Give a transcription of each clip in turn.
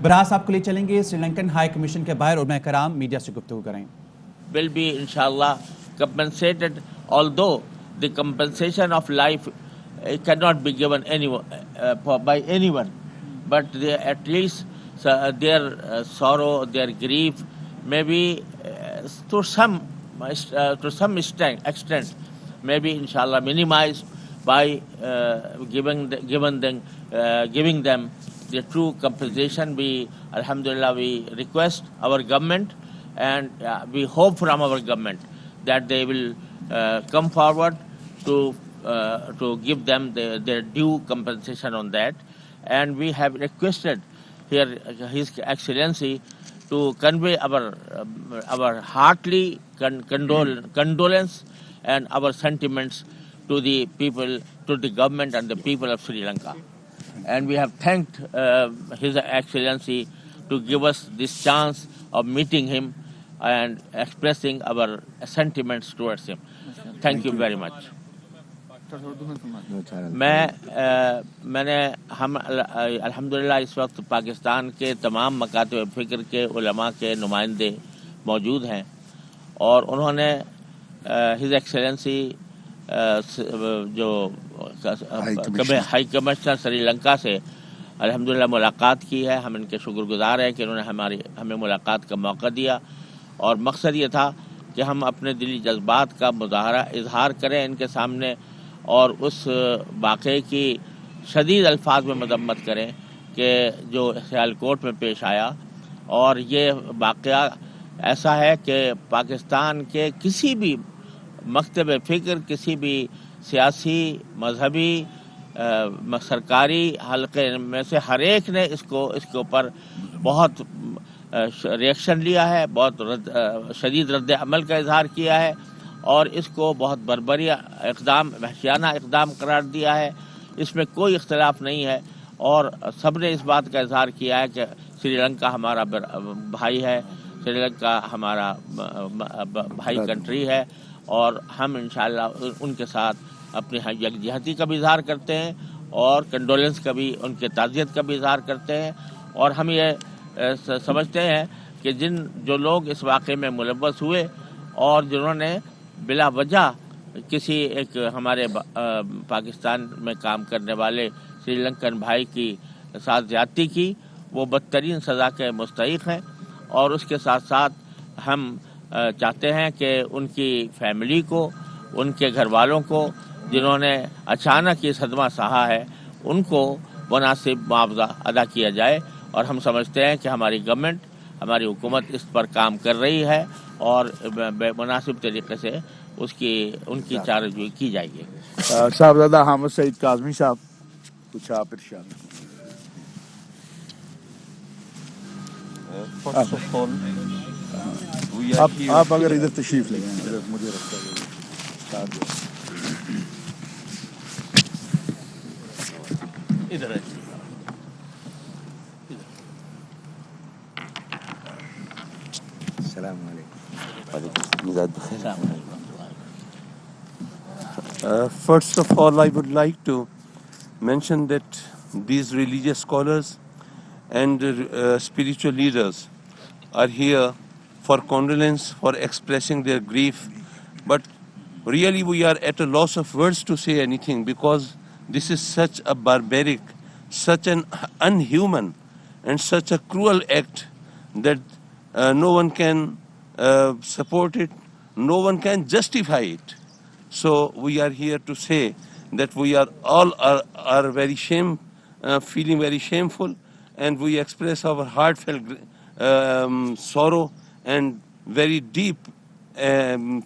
براہ صاحب کو لے چلیں گے سری لنکن ہائی کمیشن کے باہر، علماء کرام میڈیا سے گفتگو کریں. will be inshallah compensated, although the compensation of life cannot be given by anyone, but at least their sorrow, their grief may be to some extent maybe inshallah minimized by giving them the true compensation. We alhamdulillah we request our government and we hope from our government that they will come forward to give them their due compensation on that. And we have requested here His Excellency to convey our heartily condolence and our sentiments to the people, to the government and the people of Sri Lanka. And we have thanked His Excellency to give us this chance of meeting him and expressing our sentiments towards him. Thank you very much. میں نے ہم الحمدللہ اس وقت پاکستان کے تمام مکاتب فکر کے علماء کے نمائندے موجود ہیں، اور انہوں نے ہز ایکسیلنسی جو ہائی کمشنر سری لنکا سے الحمدللہ ملاقات کی ہے. ہم ان کے شکر گزار ہیں کہ انہوں نے ہمیں ملاقات کا موقع دیا، اور مقصد یہ تھا کہ ہم اپنے دلی جذبات کا اظہار کریں ان کے سامنے، اور اس واقعے کی شدید الفاظ میں مذمت کریں کہ جو سیالکوٹ میں پیش آیا. اور یہ واقعہ ایسا ہے کہ پاکستان کے کسی بھی مکتب فکر، کسی بھی سیاسی مذہبی سرکاری حلقے میں سے ہر ایک نے اس کے اوپر بہت ریئیکشن لیا ہے، بہت شدید رد عمل کا اظہار کیا ہے، اور اس کو بہت بربری اقدام، وحشیانہ اقدام قرار دیا ہے. اس میں کوئی اختلاف نہیں ہے، اور سب نے اس بات کا اظہار کیا ہے کہ سری لنکا ہمارا بھائی ہے، سری لنکا ہمارا بھائی کنٹری ہے، اور ہم انشاءاللہ ان کے ساتھ اپنی یکجہتی کا بھی اظہار کرتے ہیں، اور کنڈولنس کا بھی، ان کے تعزیت کا بھی اظہار کرتے ہیں. اور ہم یہ سمجھتے ہیں کہ جو لوگ اس واقعے میں ملوث ہوئے اور جنہوں نے بلا وجہ کسی ایک ہمارے پاکستان میں کام کرنے والے سری لنکن بھائی کی ساتھ زیادتی کی، وہ بدترین سزا کے مستحق ہیں. اور اس کے ساتھ ساتھ ہم چاہتے ہیں کہ ان کی فیملی کو، ان کے گھر والوں کو جنہوں نے اچانک یہ صدمہ سہا ہے، ان کو مناسب معاوضہ ادا کیا جائے. اور ہم سمجھتے ہیں کہ ہماری گورنمنٹ، ہماری حکومت اس پر کام کر رہی ہے، اور مناسب طریقے سے ان کی چارہ جوئی کی جائے گی. صاحبزادہ حامد سعید کاظمی صاحب، کچھ آپ ارشاد. آپ اگر ادھر تشریف لے گئے مجھے رکھتا ادھر ہے. السلام علیکم. First of all, I would like to mention that these religious scholars and spiritual leaders are here for condolence, for expressing their grief. But really we are at a loss of words to say anything, because this is such a barbaric, such an unhuman and such a cruel act that no one can support it, no one can justify it. So we are here to say that we are all very feeling very shameful, and we express our heartfelt sorrow and very deep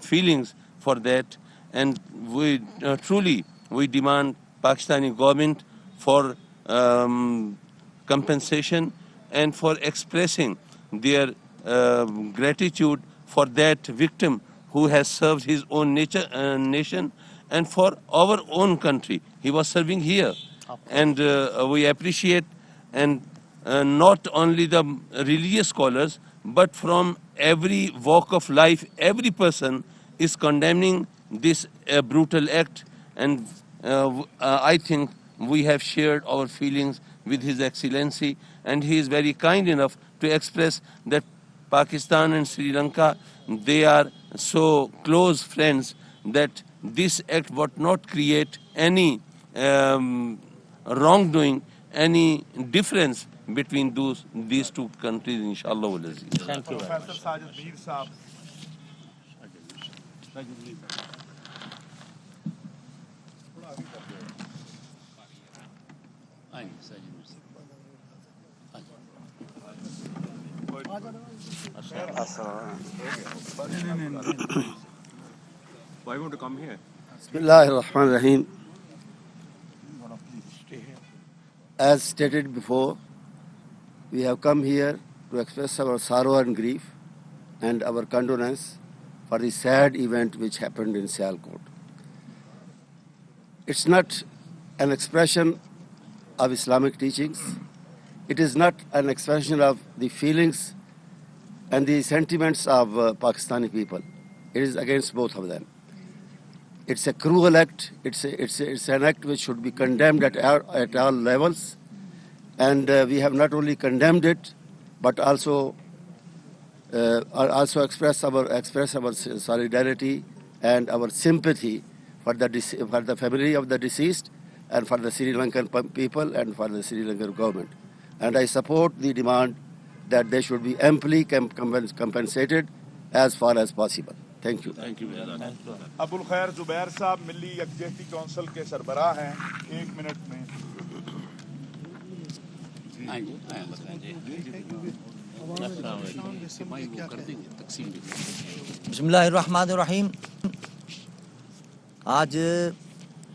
feelings for that. And we truly demand Pakistani government for compensation and for expressing their gratitude for that victim who has served his own nation and for our own country. He was serving here. And we appreciate, and not only the religious scholars, but from every walk of life, every person is condemning this brutal act. And I think we have shared our feelings with His Excellency, and he is very kind enough to express that Pakistan and Sri Lanka, they are so close friends that this act would not create any wrongdoing, any difference between these two countries, inshallah wal aziz. Thank you very much. Professor Sajid Mir Saab. Why won't you come here? Bismillahirrahmanirrahim. As stated before, we have come here to express our sorrow and grief and our condolence for the sad event which happened in Sialkot. It's not an expression of Islamic teachings. It is not an expression of the feelings and the sentiments of Pakistani people. It is against both of them. It's a cruel act. It's an act which should be condemned at all levels. And we have not only condemned it, but also express our solidarity and our sympathy for the family of the deceased and for the Sri Lankan people and for the Sri Lankan government. And I support the demand that they should be amply compensated as far as possible. Thank you. Thank you. ابو الخیر زبیر صاحب ملی یکجہتی council کے سربراہ ہیں. 1 minute میں. بسم اللہ الرحمن الرحیم. آج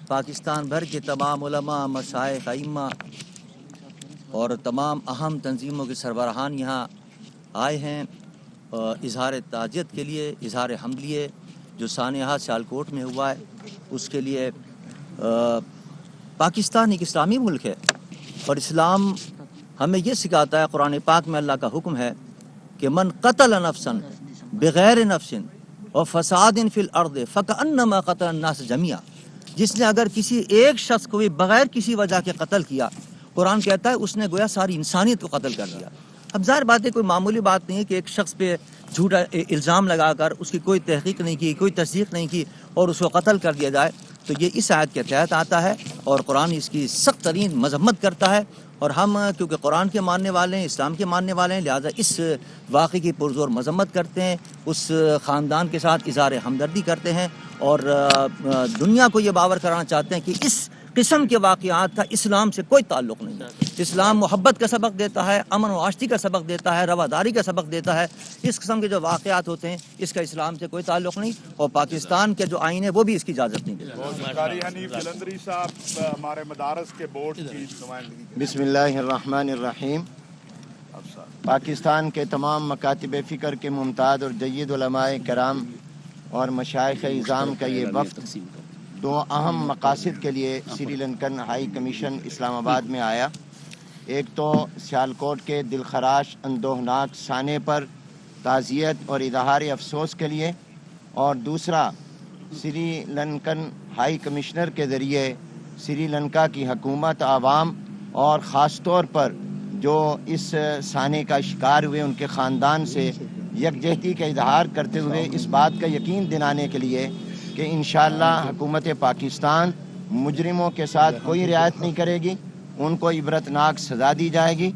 پاکستان بھر کے تمام علماء، مشائخ، ائمہ اور تمام اہم تنظیموں کے سربراہان یہاں آئے ہیں اظہار تعزیت کے لیے، اظہار حمد لیے جو سانحہ سیالکوٹ میں ہوا ہے اس کے لیے. پاکستان ایک اسلامی ملک ہے اور اسلام ہمیں یہ سکھاتا ہے، قرآن پاک میں اللہ کا حکم ہے کہ من قتل نفسا بغیر نفس اور فساد فی الارض فکأنما قتل الناس جميعا. جس نے اگر کسی ایک شخص کو بھی بغیر کسی وجہ کے قتل کیا، قرآن کہتا ہے اس نے گویا ساری انسانیت کو قتل کر دیا. اب ظاہر بات ہے کوئی معمولی بات نہیں ہے کہ ایک شخص پہ جھوٹا الزام لگا کر اس کی کوئی تحقیق نہیں کی، کوئی تصدیق نہیں کی اور اس کو قتل کر دیا جائے. تو یہ اس آیت کے تحت آتا ہے اور قرآن اس کی سخت ترین مذمت کرتا ہے. اور ہم کیونکہ قرآن کے ماننے والے ہیں، اسلام کے ماننے والے ہیں، لہٰذا اس واقعے کی پرزور مذمت کرتے ہیں، اس خاندان کے ساتھ اظہار ہمدردی کرتے ہیں اور دنیا کو یہ باور کرانا چاہتے ہیں کہ اس قسم کے واقعات کا اسلام سے کوئی تعلق نہیں ہے. اسلام محبت کا سبق دیتا ہے، امن و آشتی کا سبق دیتا ہے، رواداری کا سبق دیتا ہے. اس قسم کے جو واقعات ہوتے ہیں اس کا اسلام سے کوئی تعلق نہیں اور پاکستان کے جو آئین ہے وہ بھی اس کی اجازت نہیں دیتا. قاری حنیف جلندری صاحب ہمارے مدارس کے بورڈ کی نمائندگی. بسم اللہ الرحمن الرحیم. پاکستان کے تمام مکاتب فکر کے ممتاز اور جید علماء کرام اور مشائخ اعظام کا یہ وفد 2 اہم مقاصد کے لیے سری لنکن ہائی کمیشن اسلام آباد میں آیا. ایک تو سیالکوٹ کے دلخراش اندوہناک سانحے پر تعزیت اور اظہار افسوس کے لیے، اور دوسرا سری لنکن ہائی کمشنر کے ذریعے سری لنکا کی حکومت، عوام اور خاص طور پر جو اس سانحے کا شکار ہوئے ان کے خاندان سے یکجہتی کا اظہار کرتے ہوئے اس بات کا یقین دلانے کے لیے کہ انشاءاللہ حکومت پاکستان مجرموں کے ساتھ کوئی رعایت نہیں کرے گی، ان کو عبرتناک سزا دی جائے گی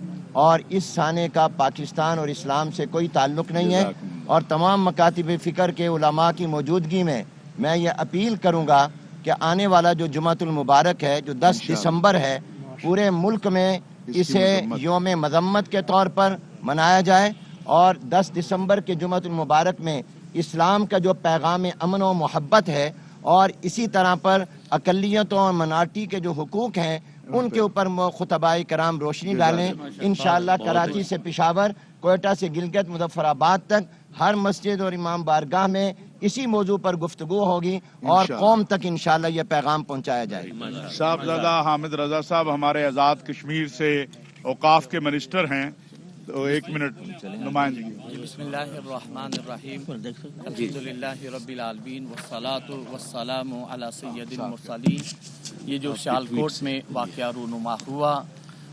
اور اس سانحے کا پاکستان اور اسلام سے کوئی تعلق نہیں ہے. اور تمام مکاتب فکر کے علماء کی موجودگی میں میں یہ اپیل کروں گا کہ آنے والا جو جمعۃ المبارک ہے جو 10 دسمبر ہے، پورے ملک میں اسے یوم مذمت کے طور پر منایا جائے اور 10 دسمبر کے جمعۃ المبارک میں اسلام کا جو پیغام امن و محبت ہے اور اسی طرح پر اقلیتوں اور منارٹی کے جو حقوق ہیں ان کے اوپر خطبائے کرام روشنی ڈالیں. انشاءاللہ کراچی سے پشاور، کوئٹہ سے گلگت، مظفر آباد تک ہر مسجد اور امام بارگاہ میں اسی موضوع پر گفتگو ہوگی اور قوم تک انشاءاللہ یہ پیغام پہنچایا جائے گا. صاحبزادہ حامد رضا صاحب ہمارے آزاد کشمیر سے اوقاف کے منسٹر ہیں، تو 1 منٹ نمائندگی. بسم اللہ الرحمن الرحیم. الحمدللہ رب العالمین والصلاة والسلام علی سید المرسلین. یہ جو سیالکوٹ میں واقعہ رونما ہوا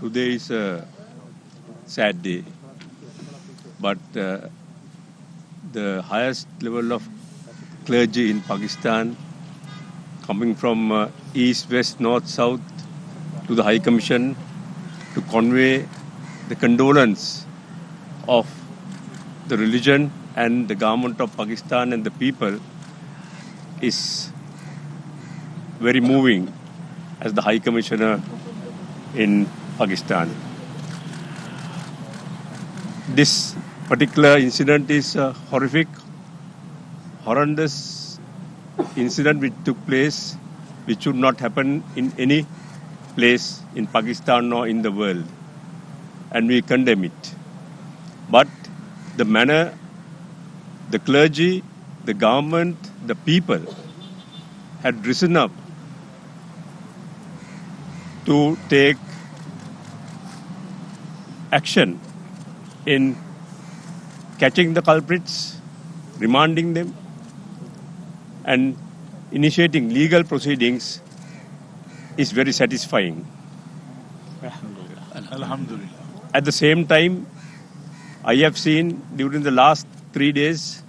Today is a sad day, but the highest level of clergy in Pakistan, coming from east, west, north, south, to the High Commission to convey the condolence of the religion and the government of Pakistan and the people, is very moving as the High Commissioner in Pakistan. This particular incident is a horrific, horrendous incident which took place, which should not happen in any place in Pakistan or in the world, and we condemn it. But the manner, the clergy, the government, the people had risen up to take action in catching the culprits, remanding them, and initiating legal proceedings is very satisfying. Alhamdulillah. At the same time, I have seen during the last 3 days,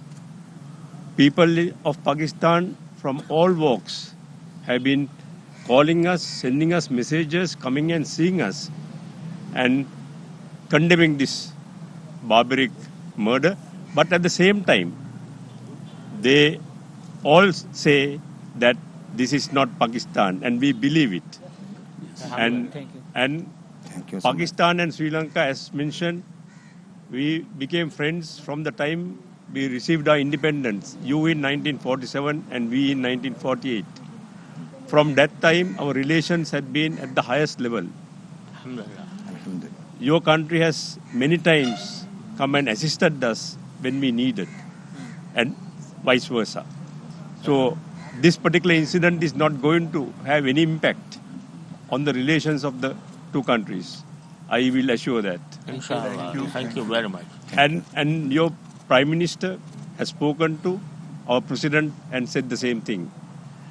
people of Pakistan from all walks have been calling us, sending us messages, coming and seeing us, and condemning this barbaric murder. But at the same time, they all say that this is not Pakistan, and we believe it. And Thank you so much. Pakistan and Sri Lanka, as mentioned, we became friends from the time we received our independence. You in 1947 and we in 1948. From that time, our relations had been at the highest level. Alhamdulillah. Your country has many times come and assisted us when we needed, and vice versa. So this particular incident is not going to have any impact on the relations of the two countries. I will assure that. Inshallah. Thank you very much. And your Prime Minister has spoken to our President and said the same thing,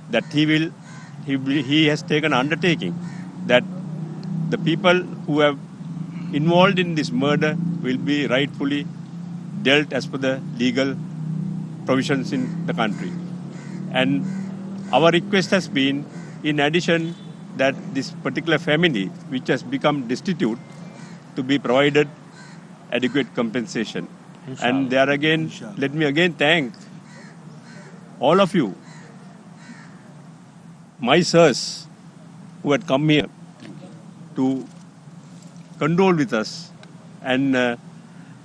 that he has taken undertaking that the people who have involved in this murder will be rightfully dealt as per the legal provisions in the country. And our request has been, in addition, that this particular family, which has become destitute, to be provided adequate compensation. And there again, let me again thank all of you, my sirs, who had come here to condole with us and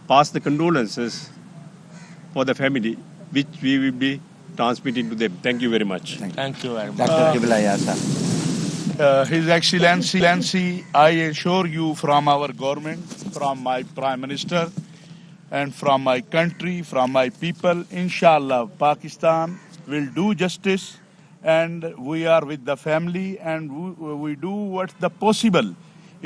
pass the condolences for the family. which we will be transmitting to them. Thank you very much. Thank you very much. Doctor قبلہ یا صاحب. His Excellency, I assure you from our government, from my Prime Minister, and from my country, from my people, inshallah, Pakistan will do justice, and we are with the family, and we do what's the possible.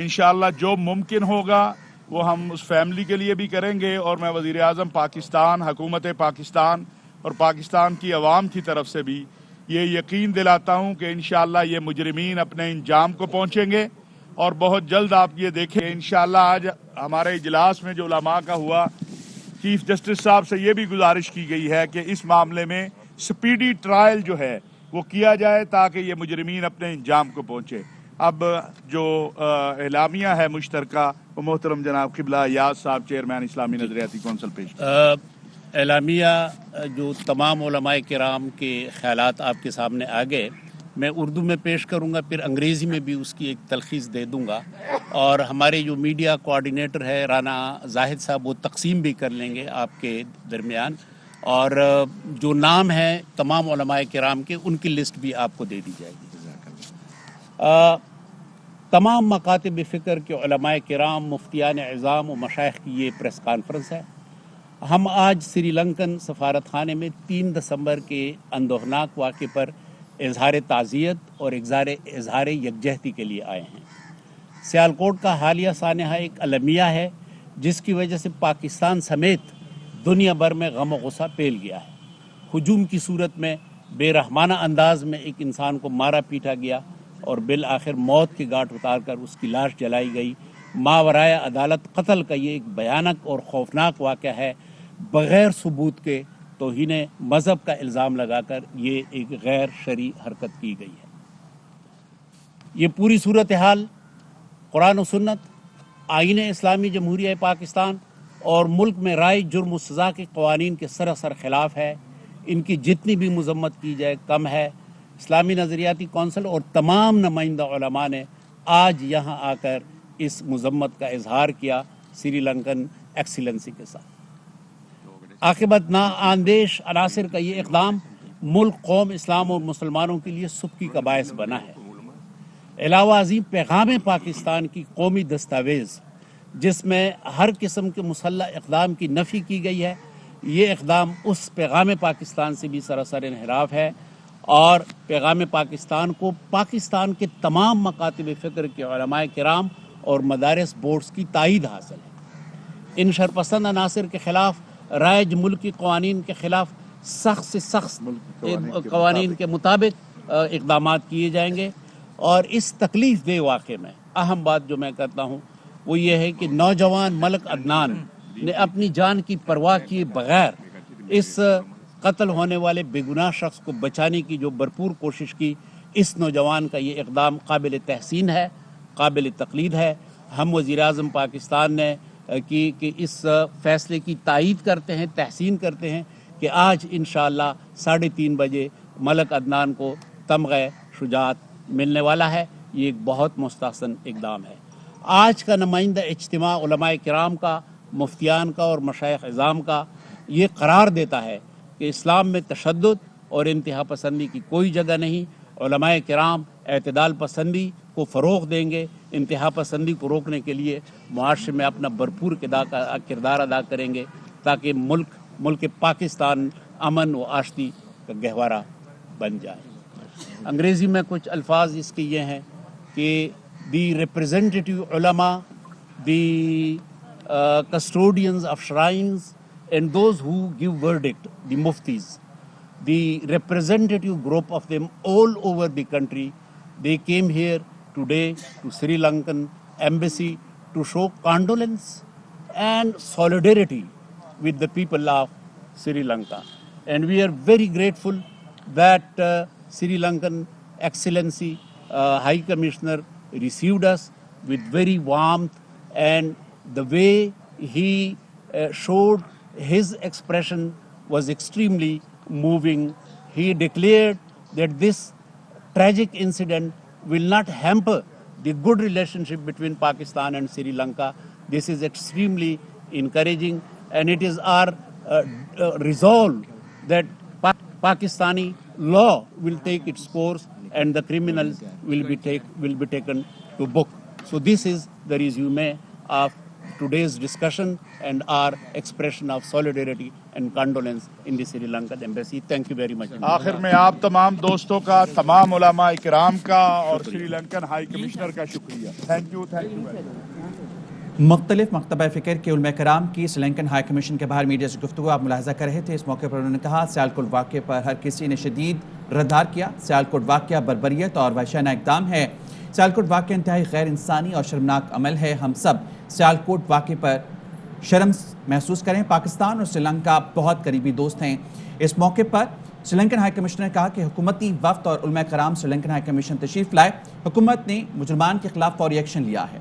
Inshallah, جو ممکن ہوگا وہ ہم اس family کے لیے بھی کریں گے, اور میں وزیر اعظم پاکستان, حکومت پاکستان اور پاکستان کی عوام کی طرف سے بھی یہ یقین دلاتا ہوں کہ انشاءاللہ یہ مجرمین اپنے انجام کو پہنچیں گے, اور بہت جلد آپ یہ دیکھیں. انشاءاللہ آج ہمارے اجلاس میں جو علماء کا ہوا, چیف جسٹس صاحب سے یہ بھی گزارش کی گئی ہے کہ اس معاملے میں سپیڈی ٹرائل جو ہے وہ کیا جائے تاکہ یہ مجرمین اپنے انجام کو پہنچے. اب جو اعلامیہ ہے مشترکہ وہ محترم جناب قبلہ یاز صاحب, چیئرمین اسلامی نظریاتی کونسل پیش کریں. اعلامیہ جو تمام علماء کرام کے خیالات آپ کے سامنے آ گئے, میں اردو میں پیش کروں گا, پھر انگریزی میں بھی اس کی ایک تلخیص دے دوں گا, اور ہمارے جو میڈیا کوآرڈینیٹر ہے رانا زاہد صاحب وہ تقسیم بھی کر لیں گے آپ کے درمیان, اور جو نام ہیں تمام علماء کرام کے ان کی لسٹ بھی آپ کو دے دی جائے گی. تمام مکاتب فکر کے علماء کرام, مفتیان اعظام و مشائخ کی یہ پریس کانفرنس ہے. ہم آج سری لنکن سفارت خانے میں 3 دسمبر کے اندوہناک واقعے پر اظہار تعزیت اور اظہار یکجہتی کے لیے آئے ہیں. سیالکوٹ کا حالیہ سانحہ ایک المیہ ہے جس کی وجہ سے پاکستان سمیت دنیا بھر میں غم و غصہ پھیل گیا ہے. ہجوم کی صورت میں بے رحمانہ انداز میں ایک انسان کو مارا پیٹا گیا اور بالآخر موت کی گھاٹ اتار کر اس کی لاش جلائی گئی. ماورائے عدالت قتل کا یہ ایک بھیانک اور خوفناک واقعہ ہے. بغیر ثبوت کے توہین مذہب کا الزام لگا کر یہ ایک غیر شرعی حرکت کی گئی ہے. یہ پوری صورتحال قرآن و سنت, آئین اسلامی جمہوریہ پاکستان اور ملک میں رائج جرم و سزا کے قوانین کے سراسر خلاف ہے. ان کی جتنی بھی مذمت کی جائے کم ہے. اسلامی نظریاتی کونسل اور تمام نمائندہ علماء نے آج یہاں آ کر اس مذمت کا اظہار کیا سری لنکن ایکسیلنسی کے ساتھ. عاقبت نااندیش عناصر کا یہ اقدام ملک, قوم, اسلام اور مسلمانوں کے لیے سبکی کا باعث بنا ہے. علاوہ ازیں پیغام پاکستان کی قومی دستاویز جس میں ہر قسم کے مسلح اقدام کی نفی کی گئی ہے, یہ اقدام اس پیغام پاکستان سے بھی سراسر انحراف ہے, اور پیغام پاکستان کو پاکستان کے تمام مکاتب فکر کے علماء کرام اور مدارس بورڈز کی تائید حاصل ہے. ان شرپسند عناصر کے خلاف رائج ملکی قوانین کے خلاف سخت سے سخت قوانین کے مطابق اقدامات کیے جائیں گے. اور اس تکلیف دہ واقعے میں اہم بات جو میں کرتا ہوں وہ یہ ہے کہ نوجوان ملک عدنان نے اپنی جان کی پرواہ کیے بغیر اس قتل ہونے والے بے گناہ شخص کو بچانے کی جو بھرپور کوشش کی, اس نوجوان کا یہ اقدام قابل تحسین ہے, قابل تقلید ہے. ہم وزیر اعظم پاکستان نے کہ اس فیصلے کی تائید کرتے ہیں, تحسین کرتے ہیں کہ آج انشاءاللہ 3:30 بجے ملک عدنان کو تمغہ شجاعت ملنے والا ہے. یہ ایک بہت مستحسن اقدام ہے. آج کا نمائندہ اجتماع علماء کرام کا, مفتیان کا اور مشائخ اعظام کا یہ قرار دیتا ہے کہ اسلام میں تشدد اور انتہا پسندی کی کوئی جگہ نہیں. علماء کرام اعتدال پسندی کو فروغ دیں گے, انتہا پسندی کو روکنے کے لیے معاشرے میں اپنا بھرپور کردار ادا کریں گے تاکہ ملک پاکستان امن و آشتی کا گہوارہ بن جائے. انگریزی میں کچھ الفاظ اس کے یہ ہیں کہ دی ریپریزنٹیٹیو علماء, دی custodians of shrines, and those who give verdict, the muftis, the representative group of them all over the country, they came here today to Sri Lankan embassy to show condolence and solidarity with the people of Sri Lanka. And we are very grateful that Sri Lankan Excellency High Commissioner received us with very warmth, and the way he showed his expression was extremely moving. He declared that this tragic incident will not hamper the good relationship between Pakistan and Sri Lanka. This is extremely encouraging, and it is our resolve that Pakistani law will take its course and the criminals will be taken to book. So this is the resume of today's discussion and our expression of solidarity and condolence in the Sri Lankan embassy. Thank you very much. آخر میں آپ تمام دوستوں کا، تمام علماء کرام کا اور سری لنکن ہائی کمشنر کا شکریہ. Thank you very much. مختلف مکتبہ فکر کے علماء کرام کی سری لنکن ہائی کمیشن کے باہر میڈیا سے گفتگو آپ ملاحظہ کر رہے تھے. اس موقع پر انہوں نے کہا سیالکوٹ واقعے پر ہر کسی نے شدید ردھار کیا. سیالکوٹ واقعہ بربریت اور وحشیانہ اقدام ہے. سیالکوٹ واقعہ انتہائی غیر انسانی اور شرمناک عمل ہے. ہم سب سیالکوٹ واقعے پر شرم محسوس کریں. پاکستان اور سری لنکا بہت قریبی دوست ہیں. اس موقع پر سری لنکن ہائی کمیشنر نے کہا کہ حکومتی وفد اور علماء کرام سری لنکن ہائی کمیشن تشریف لائے. حکومت نے مجرمان کے خلاف فوری ایکشن لیا ہے.